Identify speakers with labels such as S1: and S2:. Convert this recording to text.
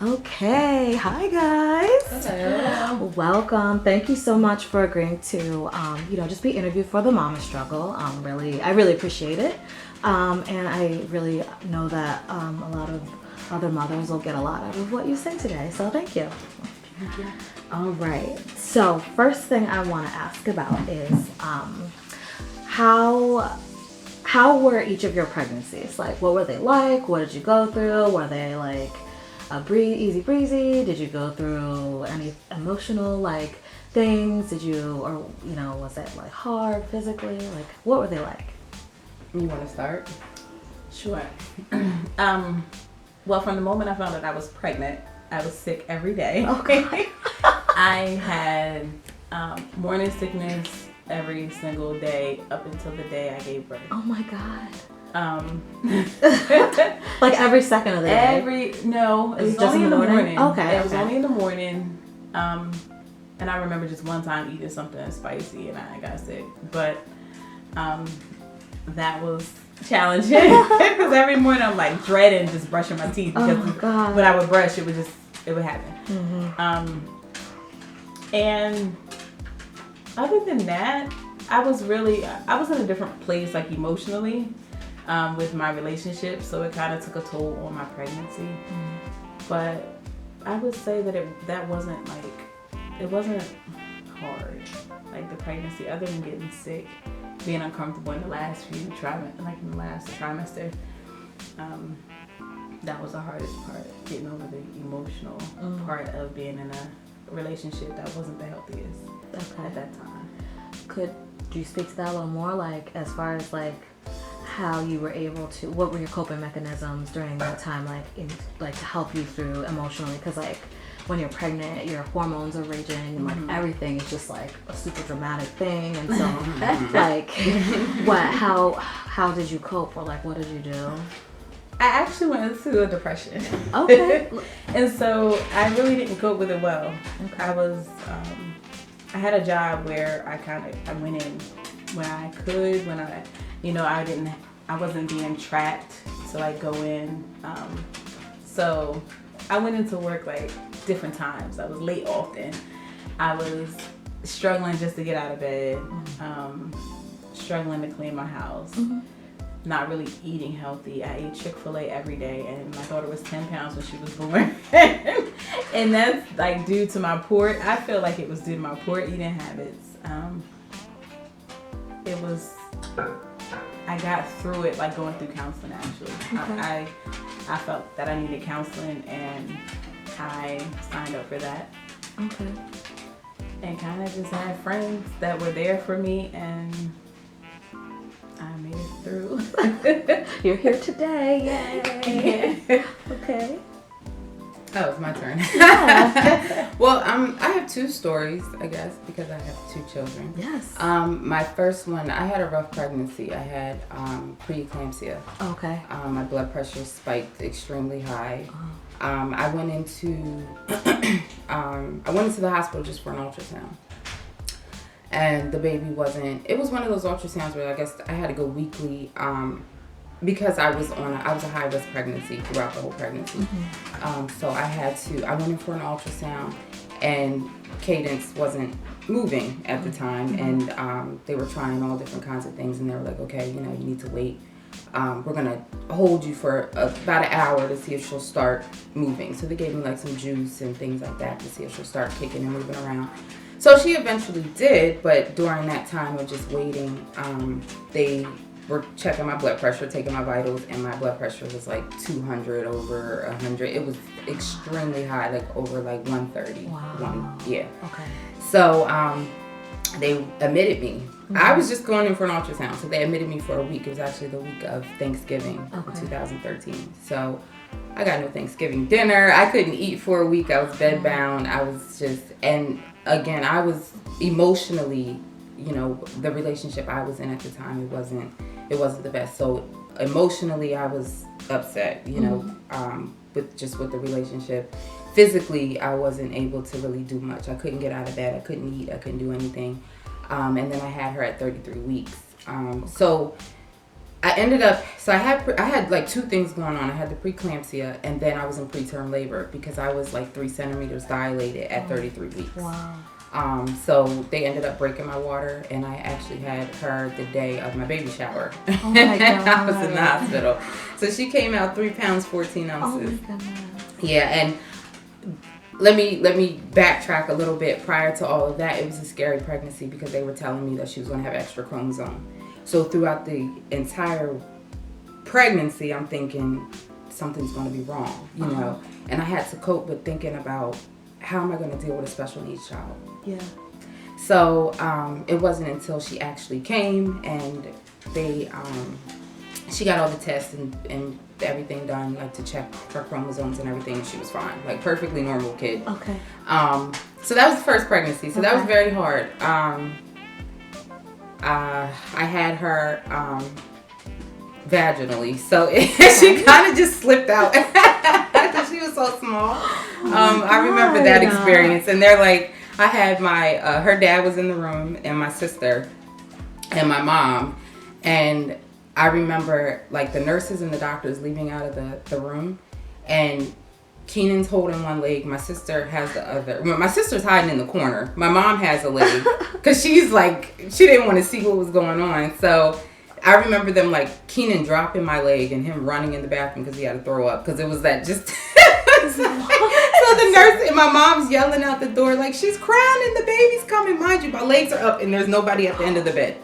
S1: Okay, hi guys.
S2: Hello.
S1: Welcome. Thank you so much for agreeing to, just be interviewed for the Mama Struggle. I really appreciate it, and I really know that a lot of other mothers will get a lot out of what you say today. So thank you.
S2: Thank you.
S1: All right. So first thing I want to ask about is how how were each of your pregnancies? Like, what were they like? What did you go through? Were they like easy breezy? Did you go through any emotional like things? Was it like hard physically? Like, what were they like?
S2: You want to start?
S3: Sure. um, well, from the moment I found out I was pregnant, I was sick every day.
S1: Okay.
S3: I had morning sickness every single day up until the day I gave birth.
S1: Oh my god.
S3: Um,
S1: Like every second of the day.
S3: it was
S1: just
S3: only in the morning.
S1: Okay,
S3: It was
S1: okay.
S3: only in the morning. And I remember just one time eating something spicy and I got sick. But that was challenging because every morning I'm like dreading just brushing my teeth because
S1: Oh my god.
S3: when I would brush, it would happen.
S1: Mm-hmm.
S3: And other than that, I was in a different place, like emotionally, with my relationship. So it kind of took a toll on my pregnancy. But I would say that it wasn't hard, like the pregnancy, other than getting sick, being uncomfortable in the last in the last trimester. That was the hardest part, getting over the emotional part of being in a relationship that wasn't the healthiest at that time.
S1: Could you speak to that a little more, like as far as like how you were able to, what were your coping mechanisms during that time, like to help you through emotionally? Because like when you're pregnant, your hormones are raging, and like everything is just like a super dramatic thing, and so like how did you cope, or like what did you do?
S3: I actually went into a depression.
S1: Okay.
S3: And so I really didn't cope with it well.
S1: Okay.
S3: I had a job where I went in when I could, I wasn't being tracked to like go in. So I went into work like different times. I was late often. I was struggling just to get out of bed, struggling to clean my house. Not really eating healthy. I ate Chick-fil-A every day, and my daughter was 10 pounds when she was born. And that's like due to my I feel like it was due to my poor eating habits. I got through it like going through counseling actually.
S1: Okay.
S3: I felt that I needed counseling, and I signed up for that.
S1: Okay.
S3: And kind of just had friends that were there for me, and I made it through.
S1: You're here today. Yay. Okay.
S2: Oh, it's my turn.
S1: Yeah.
S2: Well, I have two stories, I guess, because I have two children.
S1: Yes.
S2: My first one, I had a rough pregnancy. I had preeclampsia.
S1: Okay.
S2: My blood pressure spiked extremely high. I went into the hospital just for an ultrasound. And the baby it was one of those ultrasounds where I guess I had to go weekly because I was a high risk pregnancy throughout the whole pregnancy. So I went in for an ultrasound, and Cadence wasn't moving at the time, and they were trying all different kinds of things, and they were like, okay, you need to wait. We're gonna hold you for about an hour to see if she'll start moving. So they gave me like some juice and things like that to see if she'll start kicking and moving around. So she eventually did, but during that time of just waiting, they were checking my blood pressure, taking my vitals, and my blood pressure was like 200 over 100. It was extremely high, like over like 130.
S1: Wow.
S2: Yeah.
S1: Okay.
S2: So they admitted me. I was just going in for an ultrasound, so they admitted me for a week. It was actually the week of Thanksgiving of 2013. So I got no Thanksgiving dinner. I couldn't eat for a week. I was bedbound. I was just, and again, I was emotionally, the relationship I was in at the time, it wasn't the best. So emotionally, I was upset, with the relationship. Physically, I wasn't able to really do much. I couldn't get out of bed. I couldn't eat. I couldn't do anything. And then I had her at 33 weeks. So I ended up, so I had like two things going on. I had the preeclampsia, and then I was in preterm labor because I was like 3 centimeters dilated at 33 weeks.
S1: Wow.
S2: So they ended up breaking my water, and I actually had her the day of my baby shower.
S1: Oh my God.
S2: I was in the hospital. So she came out 3 pounds 14
S1: Oh
S2: ounces.
S1: my goodness.
S2: Yeah, and let me backtrack a little bit. Prior to all of that, it was a scary pregnancy because they were telling me that she was going to have extra chromosome. So throughout the entire pregnancy, I'm thinking something's going to be wrong, you know. And I had to cope with thinking about how am I going to deal with a special needs child.
S1: Yeah.
S2: So it wasn't until she actually came and she got all the tests and everything done, like to check her chromosomes and everything. She was fine, like perfectly normal kid.
S1: Okay.
S2: So that was the first pregnancy. So that was
S1: Okay.
S2: very hard. I had her vaginally, so she kind of just slipped out because she was so small. I remember that
S1: God.
S2: experience, and they're like, I had my her dad was in the room, and my sister, and my mom, and I remember like the nurses and the doctors leaving out of the room, and Keenan's holding one leg. My sister has the other. My sister's hiding in the corner. My mom has a leg because she's like, she didn't want to see what was going on. So I remember them like Keenan dropping my leg and him running in the bathroom because he had to throw up because it was that just. So the nurse and my mom's yelling out the door like, she's crying and the baby's coming. Mind you, my legs are up and there's nobody at the end of the bed.